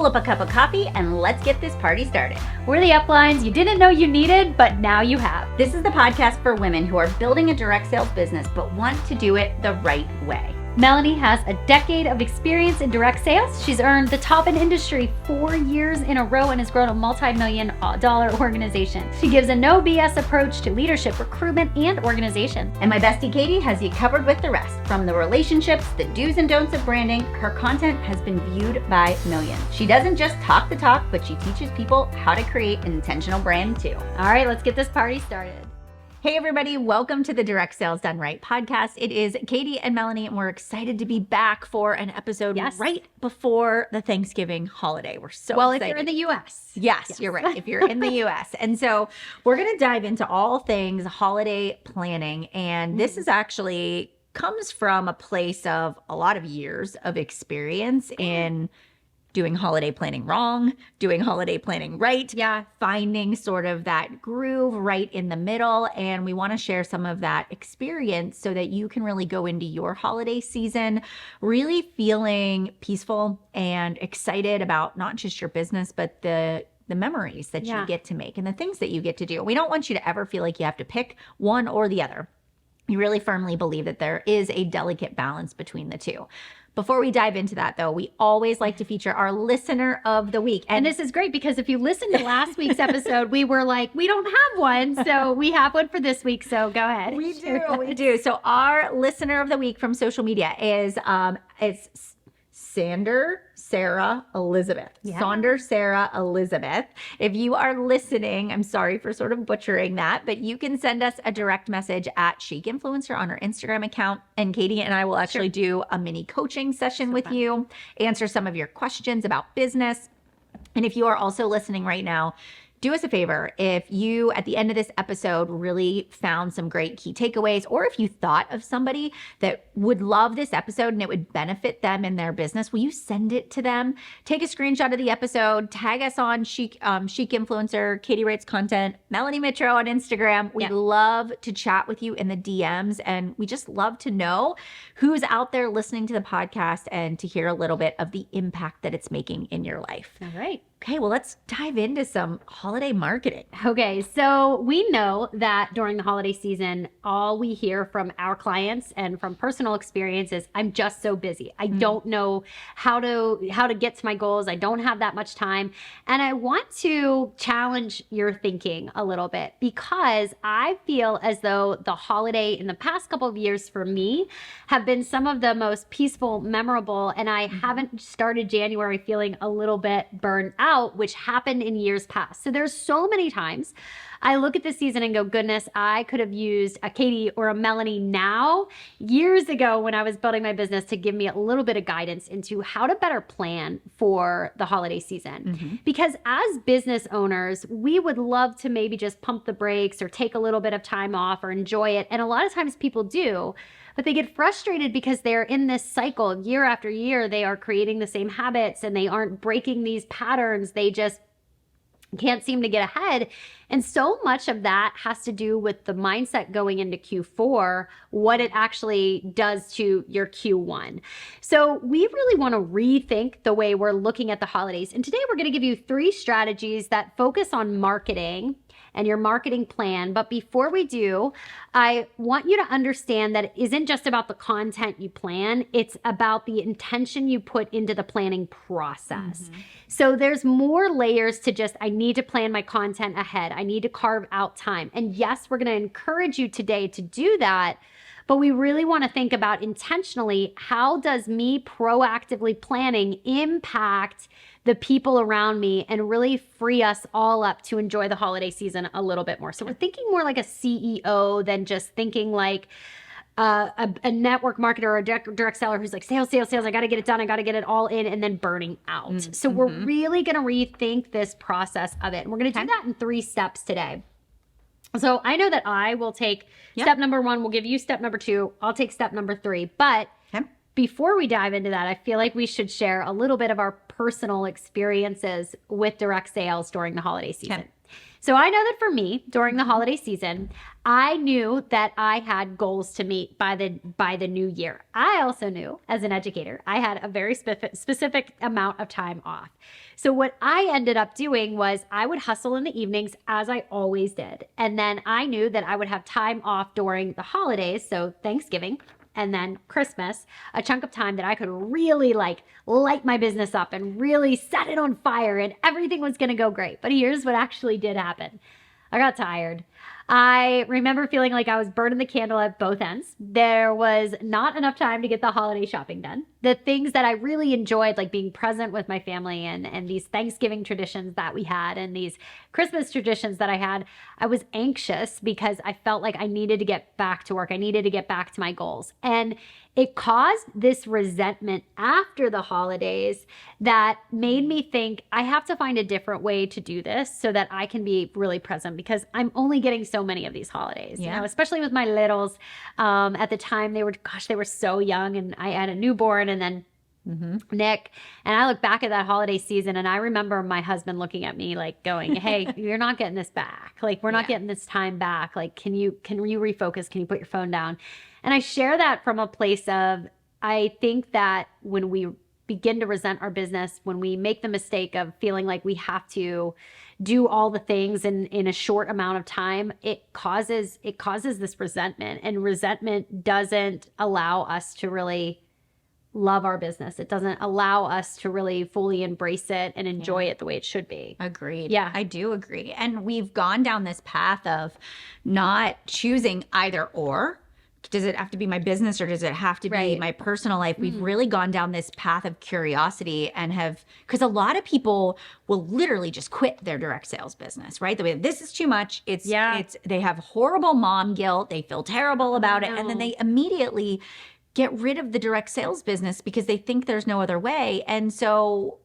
pull up a cup of coffee, and let's get this party started. We're the uplines you didn't know you needed, but now you have. This is the podcast for women who are building a direct sales business, but want to do it the right way. Melanie has a decade of experience in direct sales. She's earned the top in industry 4 years in a row and has grown a multi-million-dollar organization. She gives a no BS approach to leadership, recruitment, and organization. And my bestie Katy has you covered with the rest. From the relationships, the do's and don'ts of branding, her content has been viewed by millions. She doesn't just talk the talk, but she teaches people how to create an intentional brand too. All right, let's get this party started. Hey everybody, welcome to the Direct Sales Done Right podcast. It is Katy and Melanie, and we're excited to be back for an episode right before the Thanksgiving holiday. We're so excited. If you're in the U.S. Yes, you're right. If you're in the U.S. And so we're going to dive into all things holiday planning. And this is actually comes from a place of a lot of years of experience in doing holiday planning wrong, doing holiday planning right, finding sort of that groove right in the middle. And we want to share some of that experience so that you can really go into your holiday season really feeling peaceful and excited about not just your business, but the memories that you get to make and the things that you get to do. We don't want you to ever feel like you have to pick one or the other. We really firmly believe that there is a delicate balance between the two. Before we dive into that, though, we always like to feature our listener of the week. And this is great because if you listened to last week's episode, we were like, we don't have one. So we have one for this week. So go ahead. We do. So our listener of the week from social media is it's Sander Sarah Elizabeth. Sonder Sarah Elizabeth. If you are listening, I'm sorry for sort of butchering that, but you can send us a direct message at Chic Influencer on our Instagram account. And Katy and I will actually do a mini coaching session with you, answer some of your questions about business. And if you are also listening right now, do us a favor. If you, at the end of this episode, really found some great key takeaways, or if you thought of somebody that would love this episode and it would benefit them in their business, will you send it to them? Take a screenshot of the episode, tag us on Chic Influencer, Katy Writes Content, Melanie Mitro on Instagram. We'd love to chat with you in the DMs, and we just love to know who's out there listening to the podcast and to hear a little bit of the impact that it's making in your life. All right. Okay, well, let's dive into some holiday marketing. Okay, so we know that during the holiday season, all we hear from our clients and from personal experience is, I'm just so busy. I don't know how to get to my goals. I don't have that much time. And I want to challenge your thinking a little bit because I feel as though the holiday in the past couple of years for me have been some of the most peaceful, memorable, and I haven't started January feeling a little bit burned out, which happened in years past. So there's so many times I look at this season and go, goodness, I could have used a Katy or a Melanie now years ago when I was building my business to give me a little bit of guidance into how to better plan for the holiday season. Because as business owners, we would love to maybe just pump the brakes or take a little bit of time off or enjoy it. And a lot of times people do. But they get frustrated because they're in this cycle year after year. They are creating the same habits and they aren't breaking these patterns. They just can't seem to get ahead. And so much of that has to do with the mindset going into Q4, what it actually does to your Q1. So we really want to rethink the way we're looking at the holidays. And today we're going to give you 3 strategies that focus on marketing and your marketing plan. But before we do, I want you to understand that it isn't just about the content you plan, it's about the intention you put into the planning process. So there's more layers to just, I need to plan my content ahead. I need to carve out time. And yes, we're going to encourage you today to do that. But we really want to think about intentionally, how does me proactively planning impact the people around me and really free us all up to enjoy the holiday season a little bit more. So we're thinking more like a CEO than just thinking like a network marketer or a direct seller who's like, sales, I got to get it done. I got to get it all in and then burning out. So we're really going to rethink this process of it. And we're going to do that in 3 steps today. So I know that I will take step number 1. We'll give you step number 2. I'll take step number 3. But before we dive into that, I feel like we should share a little bit of our personal experiences with direct sales during the holiday season. So I know that for me, during the holiday season, I knew that I had goals to meet by the new year. I also knew, as an educator, I had a very specific amount of time off. So what I ended up doing was I would hustle in the evenings, as I always did. And then I knew that I would have time off during the holidays, so Thanksgiving and then Christmas, a chunk of time that I could really light my business up and really set it on fire, and everything was going to go great. But here's what actually did happen. I got tired. I remember feeling like I was burning the candle at both ends. There was not enough time to get the holiday shopping done. The things that I really enjoyed, like being present with my family and these Thanksgiving traditions that we had and these Christmas traditions that I had, I was anxious because I felt like I needed to get back to work. I needed to get back to my goals. And it caused this resentment after the holidays that made me think I have to find a different way to do this so that I can be really present, because I'm only getting so many of these holidays, you know, especially with my littles. At the time they were so young, and I had a newborn and then Nick. And I look back at that holiday season and I remember my husband looking at me like going, hey, you're not getting this back. Like, we're not getting this time back. Like, can you refocus? Can you put your phone down? And I share that from a place of, I think that when we begin to resent our business, when we make the mistake of feeling like we have to do all the things in a short amount of time, it causes this resentment, and resentment doesn't allow us to really love our business. It doesn't allow us to really fully embrace it and enjoy it the way it should be. Agreed. Yeah. I do agree. And we've gone down this path of not choosing either or. Does it have to be my business or does it have to be my personal life? We've really gone down this path of curiosity and because a lot of people will literally just quit their direct sales business, right? This is too much. They have horrible mom guilt. They feel terrible about it. And then they immediately get rid of the direct sales business because they think there's no other way. And so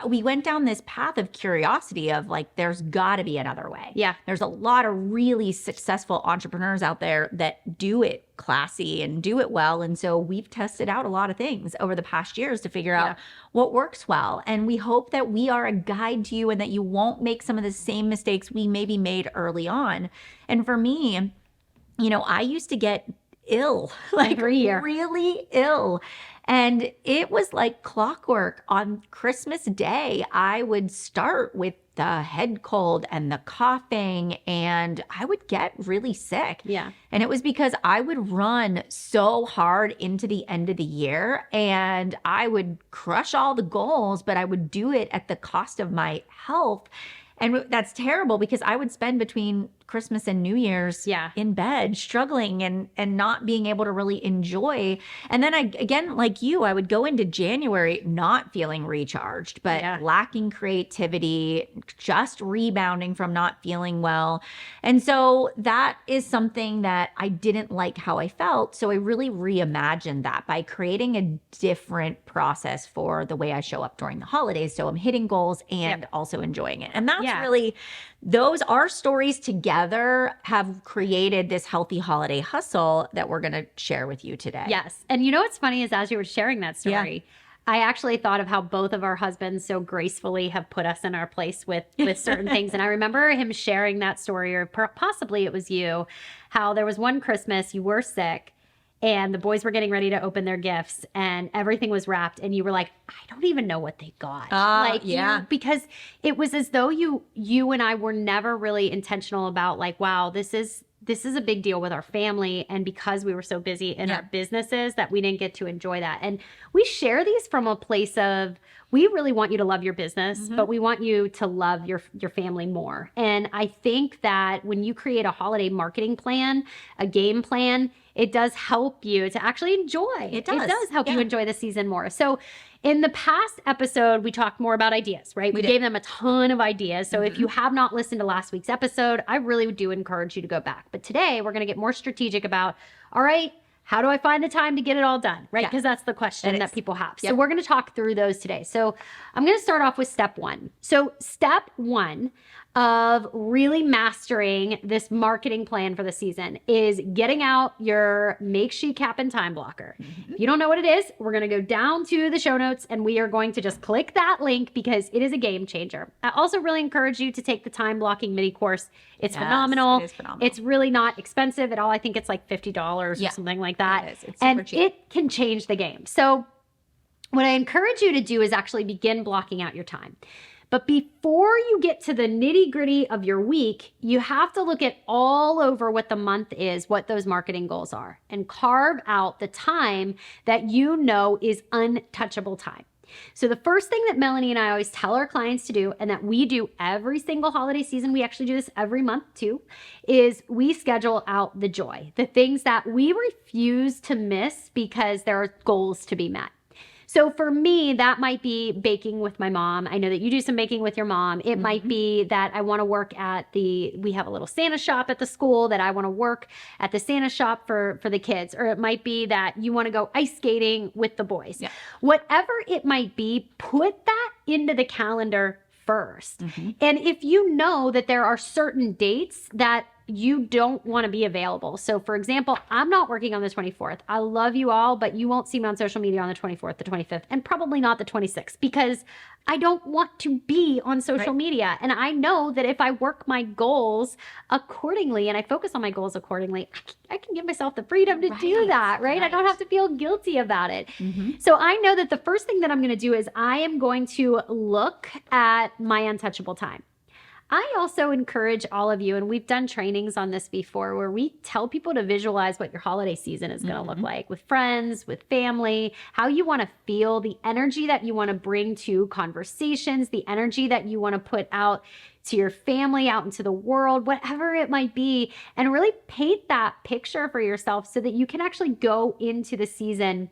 we went down this path of curiosity of like, there's got to be another way. Yeah. There's a lot of really successful entrepreneurs out there that do it classy and do it well. And so we've tested out a lot of things over the past years to figure out what works well. And we hope that we are a guide to you and that you won't make some of the same mistakes we maybe made early on. And for me, you know, I used to get ill, like every year, really ill. And it was like clockwork. On Christmas Day, I would start with the head cold and the coughing, and I would get really sick. Yeah. And it was because I would run so hard into the end of the year, and I would crush all the goals, but I would do it at the cost of my health. And that's terrible because I would spend between Christmas and New Year's in bed struggling and not being able to really enjoy. And then again, like you, I would go into January not feeling recharged, but lacking creativity, just rebounding from not feeling well. And so that is something that I didn't like how I felt. So I really reimagined that by creating a different process for the way I show up during the holidays. So I'm hitting goals and also enjoying it. And that's really, our stories together have created this healthy holiday hustle that we're going to share with you today. Yes. And you know what's funny is as you were sharing that story, I actually thought of how both of our husbands so gracefully have put us in our place with certain things. And I remember him sharing that story, or possibly it was you, how there was one Christmas you were sick and the boys were getting ready to open their gifts and everything was wrapped. And you were like, I don't even know what they got. Because it was as though you and I were never really intentional about like, wow, this is a big deal with our family. And because we were so busy in our businesses that we didn't get to enjoy that. And we share these from a place of, we really want you to love your business, but we want you to love your family more. And I think that when you create a holiday marketing plan, a game plan, it does help you to actually enjoy. It does help you enjoy the season more. So in the past episode, we talked more about ideas, right? We gave them a ton of ideas. So if you have not listened to last week's episode, I really do encourage you to go back. But today we're going to get more strategic about, all right, how do I find the time to get it all done, right? Because that's the question that people have. So we're going to talk through those today. So I'm going to start off with step one. So step one, of really mastering this marketing plan for the season is getting out your make sheet cap and time blocker. If you don't know what it is, we're going to go down to the show notes and we are going to just click that link because it is a game changer. I also really encourage you to take the time blocking mini course. It's phenomenal. It is phenomenal. It's really not expensive at all. I think it's like $50 or something like that. It is. It's and super cheap. it can change the game. So what I encourage you to do is actually begin blocking out your time. But before you get to the nitty gritty of your week, you have to look at all over what the month is, what those marketing goals are, and carve out the time that you know is untouchable time. So the first thing that Melanie and I always tell our clients to do, and that we do every single holiday season, we actually do this every month too, is we schedule out the joy, the things that we refuse to miss because there are goals to be met. So for me, that might be baking with my mom. I know that you do some baking with your mom. It might be that I want to work at we have a little Santa shop at the school that I want to work at the Santa shop for the kids. Or it might be that you want to go ice skating with the boys. Yeah. Whatever it might be, put that into the calendar first. And if you know that there are certain dates that you don't want to be available. So for example, I'm not working on the 24th. I love you all, but you won't see me on social media on the 24th, the 25th, and probably not the 26th because I don't want to be on social media. And I know that if I work my goals accordingly and I focus on my goals accordingly, I can give myself the freedom to do that, right? I don't have to feel guilty about it. So I know that the first thing that I'm going to do is I am going to look at my untouchable time. I also encourage all of you, and we've done trainings on this before, where we tell people to visualize what your holiday season is going to look like with friends, with family, how you want to feel, the energy that you want to bring to conversations, the energy that you want to put out to your family, out into the world, whatever it might be, and really paint that picture for yourself so that you can actually go into the season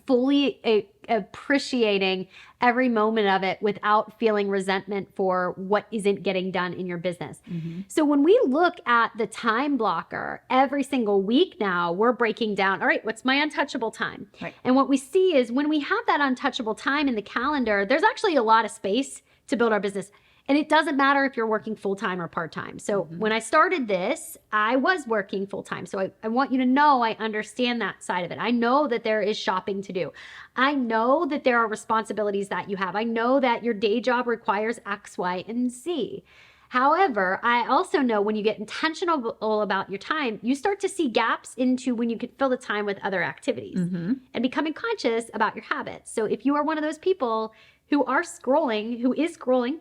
fully appreciating every moment of it without feeling resentment for what isn't getting done in your business. So when we look at the time blocker every single week now, we're breaking down, all right, what's my untouchable time? And what we see is when we have that untouchable time in the calendar, there's actually a lot of space to build our business. And it doesn't matter if you're working full-time or part-time. So when I started this, I was working full-time. So I want you to know I understand that side of it. I know that there is shopping to do. I know that there are responsibilities that you have. I know that your day job requires X, Y, and Z. However, I also know when you get intentional about your time, you start to see gaps into when you could fill the time with other activities and becoming conscious about your habits. So if you are one of those people who is scrolling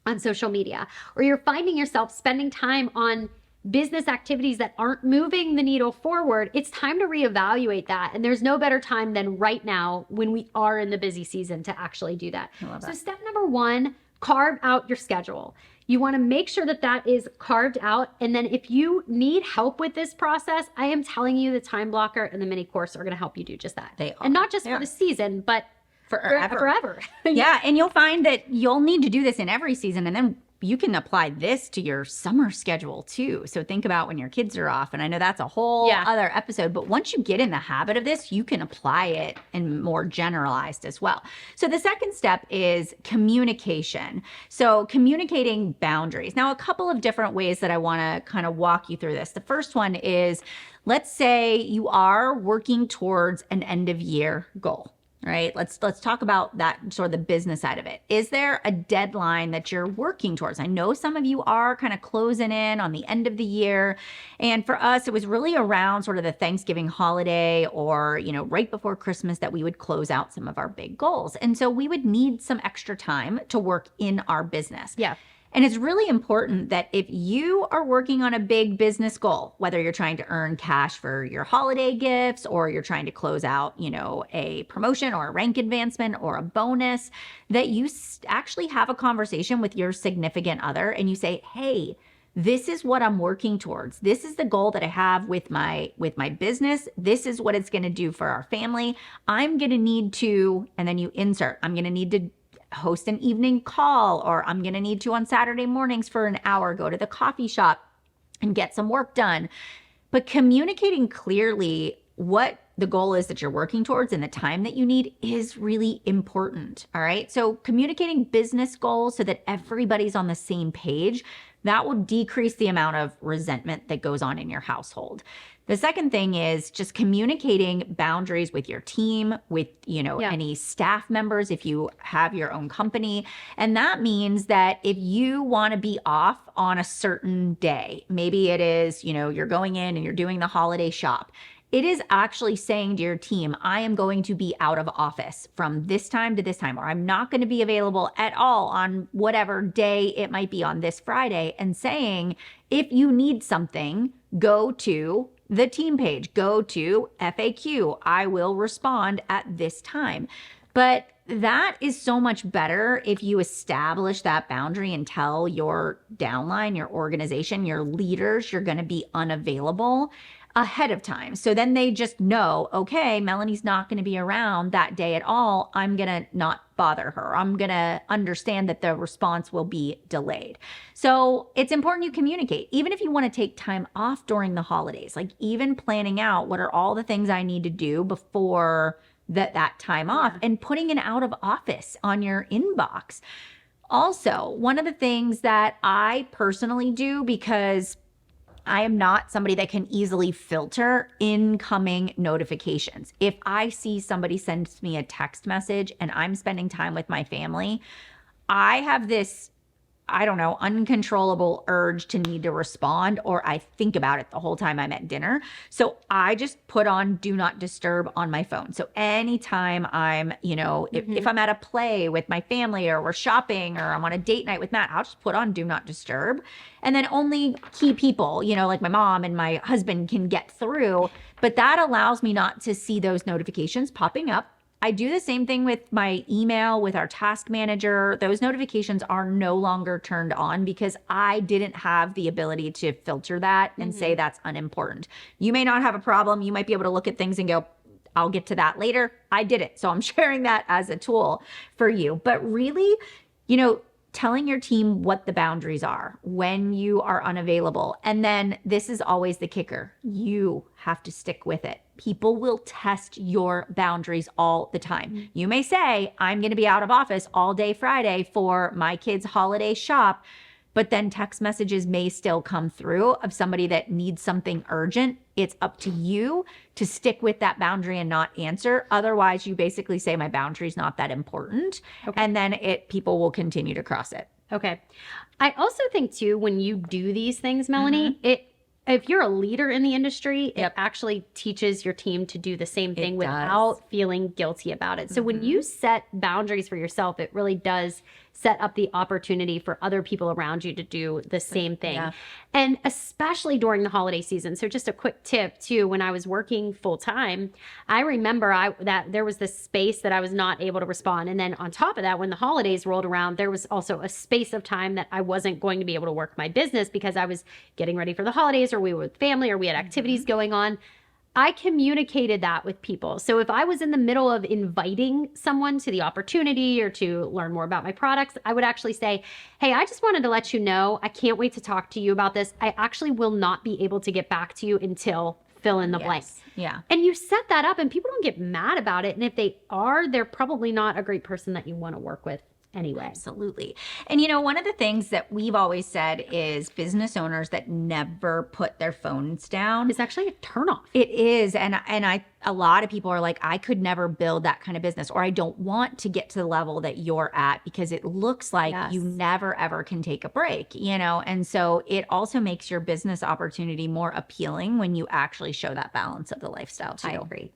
on social media, or you're finding yourself spending time on business activities that aren't moving the needle forward, it's time to reevaluate that. And there's no better time than right now when we are in the busy season to actually do that. So step number one, carve out your schedule. You want to make sure that that is carved out. And then if you need help with this process, I am telling you the time blocker and the mini course are going to help you do just that. They are. And not just for the season, but forever. Yeah. And you'll find that you'll need to do this in every season. And then you can apply this to your summer schedule too. So think about when your kids are off. And I know that's a whole other episode, but once you get in the habit of this, you can apply it and more generalized as well. So the second step is communication. So communicating boundaries. Now, a couple of different ways that I want to kind of walk you through this. The first one is, let's say you are working towards an end of year goal. Right? Let's talk about that, sort of the business side of it. Is there a deadline that you're working towards? I know some of you are kind of closing in on the end of the year. And for us, it was really around sort of the Thanksgiving holiday or, right before Christmas that we would close out some of our big goals. And so we would need some extra time to work in our business. Yeah. And it's really important that if you are working on a big business goal, whether you're trying to earn cash for your holiday gifts or you're trying to close out, a promotion or a rank advancement or a bonus, that you actually have a conversation with your significant other and you say, hey, this is what I'm working towards. This is the goal that I have with my business. This is what it's going to do for our family. I'm going to need to, and then you insert, I'm going to need to host an evening call, or I'm going to need to on Saturday mornings for an hour, go to the coffee shop and get some work done. But communicating clearly what the goal is that you're working towards and the time that you need is really important. All right. So communicating business goals so that everybody's on the same page, that will decrease the amount of resentment that goes on in your household. The second thing is just communicating boundaries with your team, with, any staff members, if you have your own company. And that means that if you want to be off on a certain day, maybe it is, you're going in and you're doing the holiday shop. It is actually saying to your team, I am going to be out of office from this time to this time, or I'm not going to be available at all on whatever day it might be on this Friday, and saying, if you need something, go to the team page, go to FAQ. I will respond at this time. But that is so much better if you establish that boundary and tell your downline, your organization, your leaders, you're going to be unavailable ahead of time. So then they just know, okay, Melanie's not going to be around that day at all. I'm going to not bother her. I'm going to understand that the response will be delayed. So it's important you communicate, even if you want to take time off during the holidays, like even planning out what are all the things I need to do before that time off, and putting an out of office on your inbox. Also, one of the things that I personally do, because I am not somebody that can easily filter incoming notifications. If I see somebody sends me a text message and I'm spending time with my family, I have this, uncontrollable urge to need to respond, or I think about it the whole time I'm at dinner. So I just put on do not disturb on my phone. So anytime I'm, if I'm at a play with my family, or we're shopping, or I'm on a date night with Matt, I'll just put on do not disturb. And then only key people, like my mom and my husband can get through. But that allows me not to see those notifications popping up. I do the same thing with my email, with our task manager. Those notifications are no longer turned on because I didn't have the ability to filter that and say that's unimportant. You may not have a problem. You might be able to look at things and go, I'll get to that later. I did it. So I'm sharing that as a tool for you. But really, telling your team what the boundaries are when you are unavailable. And then this is always the kicker. You have to stick with it. People will test your boundaries all the time. You may say, I'm going to be out of office all day Friday for my kids' holiday shop, but then text messages may still come through of somebody that needs something urgent. It's up to you to stick with that boundary and not answer. Otherwise, you basically say my boundary is not that important. Okay. And then people will continue to cross it. Okay. I also think too, when you do these things, Melanie, if you're a leader in the industry, it actually teaches your team to do the same thing without feeling guilty about it. So when you set boundaries for yourself, it really does set up the opportunity for other people around you to do the same thing. Yeah. And especially during the holiday season. So just a quick tip too, when I was working full time, I remember that there was this space that I was not able to respond. And then on top of that, when the holidays rolled around, there was also a space of time that I wasn't going to be able to work my business because I was getting ready for the holidays, or we were with family, or we had activities going on. I communicated that with people. So if I was in the middle of inviting someone to the opportunity or to learn more about my products, I would actually say, hey, I just wanted to let you know, I can't wait to talk to you about this. I actually will not be able to get back to you until fill in the blank. Yeah. And you set that up and people don't get mad about it. And if they are, they're probably not a great person that you want to work with anyway. Absolutely. And one of the things that we've always said is business owners that never put their phones down. It's actually a turnoff. It is. And a lot of people are like, I could never build that kind of business, or I don't want to get to the level that you're at because it looks like you never ever can take a break, And so it also makes your business opportunity more appealing when you actually show that balance of the lifestyle too.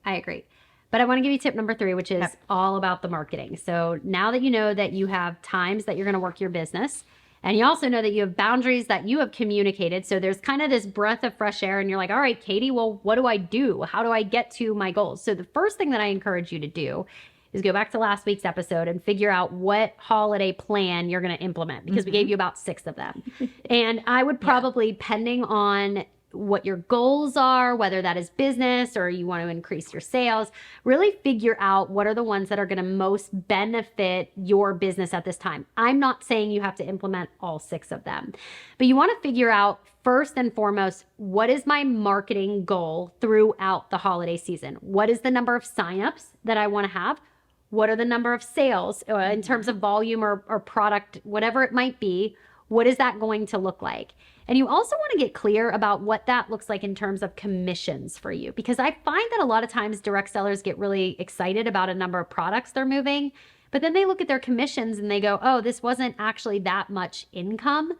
I agree. But I want to give you tip number 3, which is all about the marketing. So now that you know that you have times that you're going to work your business, and you also know that you have boundaries that you have communicated. So there's kind of this breath of fresh air and you're like, all right, Katy, well, what do I do? How do I get to my goals? So the first thing that I encourage you to do is go back to last week's episode and figure out what holiday plan you're going to implement, because we gave you about 6 of them. And I would probably, depending on what your goals are, whether that is business or you want to increase your sales. Really figure out what are the ones that are going to most benefit your business at this time. I'm not saying you have to implement all 6 of them, but you want to figure out first and foremost, what is my marketing goal throughout the holiday season? What is the number of signups that I want to have? What are the number of sales in terms of volume or product, whatever it might be? What is that going to look like? And you also want to get clear about what that looks like in terms of commissions for you, because I find that a lot of times direct sellers get really excited about a number of products they're moving, but then they look at their commissions and they go, oh, this wasn't actually that much income.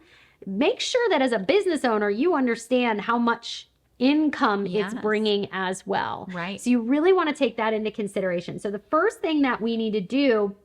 Make sure that as a business owner, you understand how much income it's bringing as well. Right. So you really want to take that into consideration. So the first thing that we need to do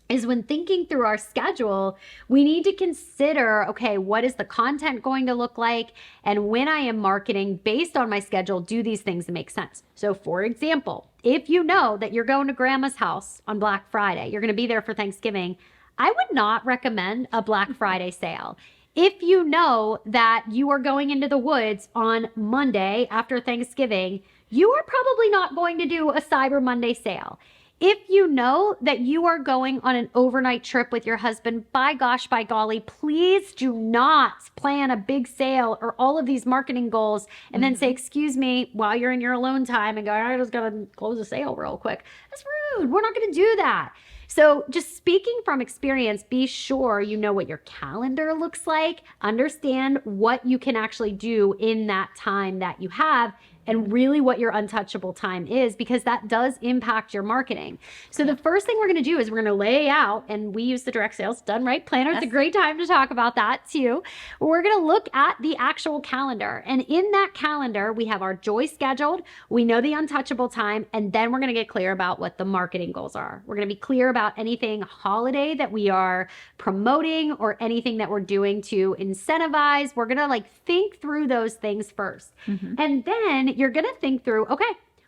is when thinking through our schedule, we need to consider, okay, what is the content going to look like? And when I am marketing based on my schedule, do these things make sense? So for example, if you know that you're going to grandma's house on Black Friday, you're going to be there for Thanksgiving, I would not recommend a Black Friday sale. If you know that you are going into the woods on Monday after Thanksgiving, you are probably not going to do a Cyber Monday sale. If you know that you are going on an overnight trip with your husband, by gosh, by golly, please do not plan a big sale or all of these marketing goals and then say, excuse me, while you're in your alone time and go, I just got to close a sale real quick. That's rude. We're not going to do that. So just speaking from experience, be sure you know what your calendar looks like, understand what you can actually do in that time that you have, and really what your untouchable time is, because that does impact your marketing. So the first thing we're going to do is we're going to lay out, and we use the Direct Sales Done Right Planner. It's a great time to talk about that too. We're going to look at the actual calendar, and in that calendar, we have our joy scheduled. We know the untouchable time, and then we're going to get clear about what the marketing goals are. We're going to be clear about anything holiday that we are promoting or anything that we're doing to incentivize. We're going to think through those things first. And then you're going to think through, okay,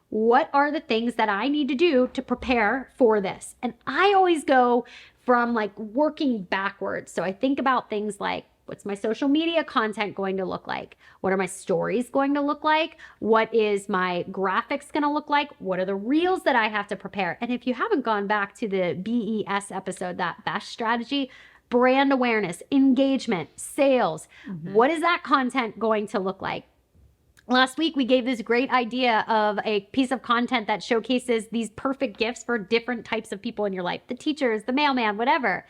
what are the things that I need to do to prepare for this? And I always go from working backwards. So I think about things like, what's my social media content going to look like? What are my stories going to look like? What is my graphics going to look like? What are the reels that I have to prepare? And if you haven't gone back to the BES episode, that BEST strategy, brand awareness, engagement, sales, what is that content going to look like? Last week, we gave this great idea of a piece of content that showcases these perfect gifts for different types of people in your life, the teachers, the mailman, whatever.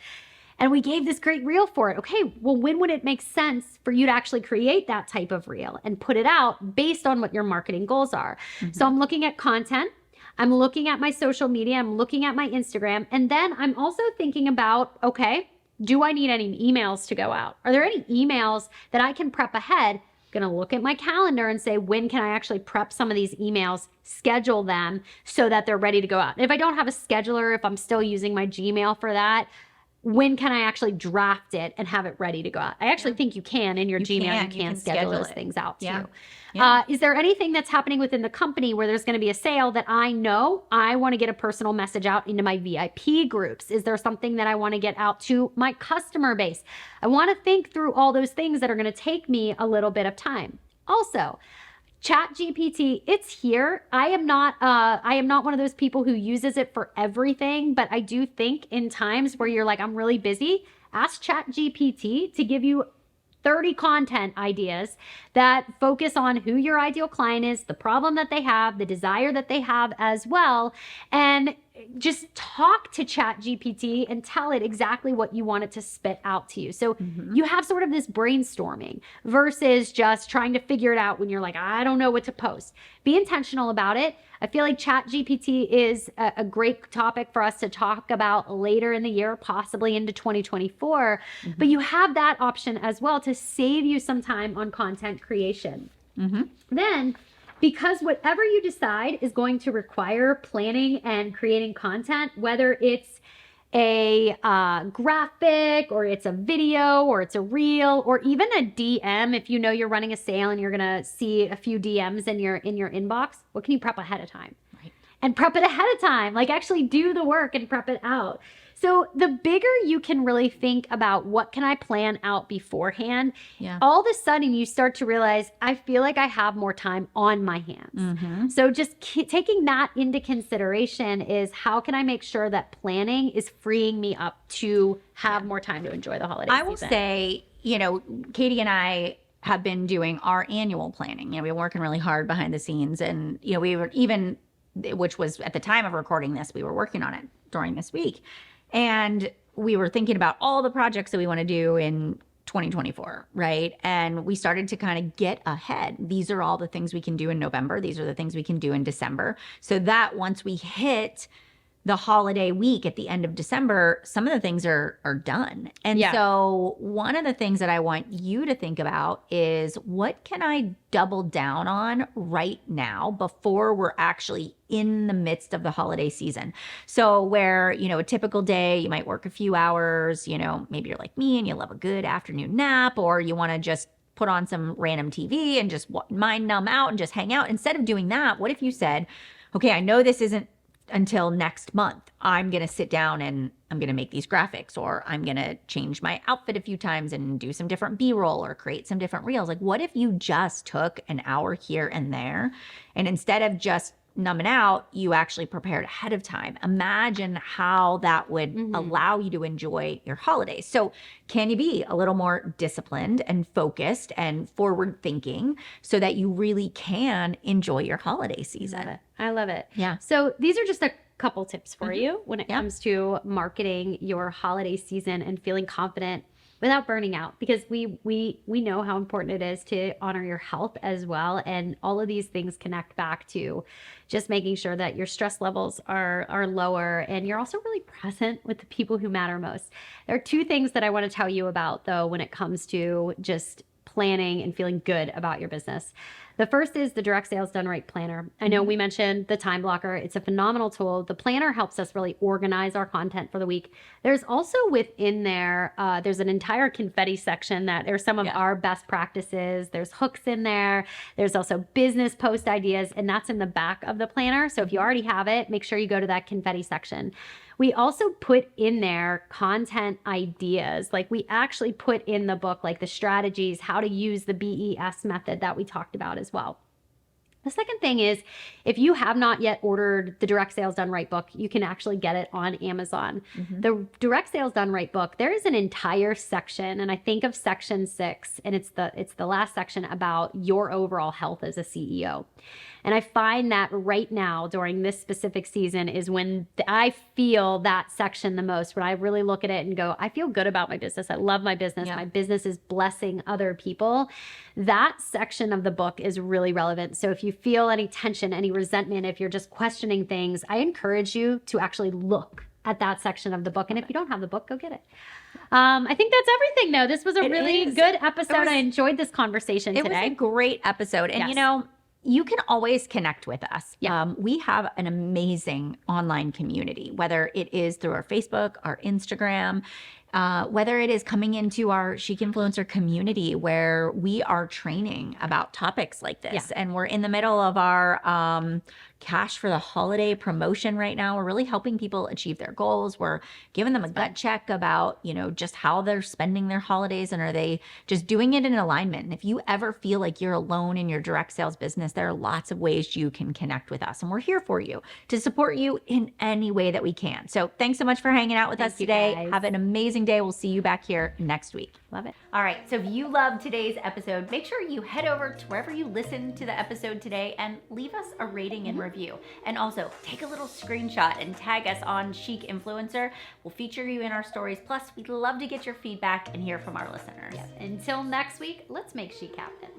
And we gave this great reel for it. Okay, well, when would it make sense for you to actually create that type of reel and put it out based on what your marketing goals are? So I'm looking at content. I'm looking at my social media. I'm looking at my Instagram. And then I'm also thinking about, okay, do I need any emails to go out? Are there any emails that I can prep ahead? Going to look at my calendar and say, when can I actually prep some of these emails, schedule them so that they're ready to go out? And if I don't have a scheduler, if I'm still using my Gmail for that, when can I actually draft it and have it ready to go out? I actually think you can in your Gmail. You can schedule those things out too. Is there anything that's happening within the company where there's going to be a sale that I know I want to get a personal message out into my VIP groups? Is there something that I want to get out to my customer base? I want to think through all those things that are going to take me a little bit of time. Also, ChatGPT, it's here. I am not one of those people who uses it for everything, but I do think in times where you're like, I'm really busy, ask ChatGPT to give you 30 content ideas that focus on who your ideal client is, the problem that they have, the desire that they have as well, and just talk to ChatGPT and tell it exactly what you want it to spit out to you. So you have sort of this brainstorming versus just trying to figure it out when you're like, I don't know what to post. Be intentional about it. I feel like ChatGPT is a great topic for us to talk about later in the year, possibly into 2024. But you have that option as well to save you some time on content creation. Then, because whatever you decide is going to require planning and creating content, whether it's a graphic or it's a video or it's a reel or even a DM, if you know you're running a sale and you're gonna see a few DMs in your inbox, what can you prep ahead of time? And prep it ahead of time, actually do the work and prep it out. So the bigger you can really think about what can I plan out beforehand, Yeah. all of a sudden you start to realize, I feel like I have more time on my hands. So just taking that into consideration is how can I make sure that planning is freeing me up to have more time to enjoy the holiday season. I will say, Katie and I have been doing our annual planning. We've been working really hard behind the scenes, and we were even, which was at the time of recording this, we were working on it during this week, and we were thinking about all the projects that we want to do in 2024, right? And we started to kind of get ahead. These are all the things we can do in November. These are the things we can do in December, so that once we hit the holiday week at the end of December, some of the things are done. And so one of the things that I want you to think about is, what can I double down on right now before we're actually in the midst of the holiday season? So where, a typical day, you might work a few hours, maybe you're like me and you love a good afternoon nap, or you want to just put on some random TV and just mind numb out and just hang out. Instead of doing that, what if you said, okay, I know this isn't until next month. I'm going to sit down and I'm going to make these graphics, or I'm going to change my outfit a few times and do some different B-roll or create some different reels. Like, what if you just took an hour here and there, and instead of just numbing out, you actually prepared ahead of time? Imagine how that would allow you to enjoy your holidays. So can you be a little more disciplined and focused and forward thinking so that you really can enjoy your holiday season? I love it. Yeah. So these are just a couple tips for you when it comes to marketing your holiday season and feeling confident without burning out, because we know how important it is to honor your health as well. And all of these things connect back to just making sure that your stress levels are lower, and you're also really present with the people who matter most. There are two things that I want to tell you about, though, when it comes to just planning and feeling good about your business. The first is the Direct Sales Done Right Planner. I know we mentioned the time blocker. It's a phenomenal tool. The planner helps us really organize our content for the week. There's also within there, there's an entire confetti section that are some of our best practices. There's hooks in there. There's also business post ideas, and that's in the back of the planner. So if you already have it, make sure you go to that confetti section. We also put in there content ideas. Like, we actually put in the book, like the strategies, how to use the BES method that we talked about as well. The second thing is, if you have not yet ordered the Direct Sales Done Right book, you can actually get it on Amazon. The Direct Sales Done Right book, there is an entire section, and I think of section 6, and it's the last section about your overall health as a CEO. And I find that right now, during this specific season, is when I feel that section the most, when I really look at it and go, I feel good about my business. I love my business. My business is blessing other people. That section of the book is really relevant. So if you feel any tension, any resentment, if you're just questioning things, I encourage you to actually look at that section of the book. And if you don't have the book, go get it. I think that's everything, though. This was a really good episode. I enjoyed this conversation today. It was a great episode. And you can always connect with us. We have an amazing online community, whether it is through our Facebook, our Instagram, whether it is coming into our Chic Influencer community, where we are training about topics like this. And we're in the middle of our Cash for the Holiday promotion right now. We're really helping people achieve their goals. We're giving them a gut check about, just how they're spending their holidays, and are they just doing it in alignment. And if you ever feel like you're alone in your direct sales business, there are lots of ways you can connect with us. And we're here for you to support you in any way that we can. So thanks so much for hanging out with us today. Guys. Have an amazing day. We'll see you back here next week. Love it. All right. So if you loved today's episode, make sure you head over to wherever you listened to the episode today and leave us a rating and review. And also take a little screenshot and tag us on Chic Influencer. We'll feature you in our stories. Plus, we'd love to get your feedback and hear from our listeners. Until next week, let's make chic happen.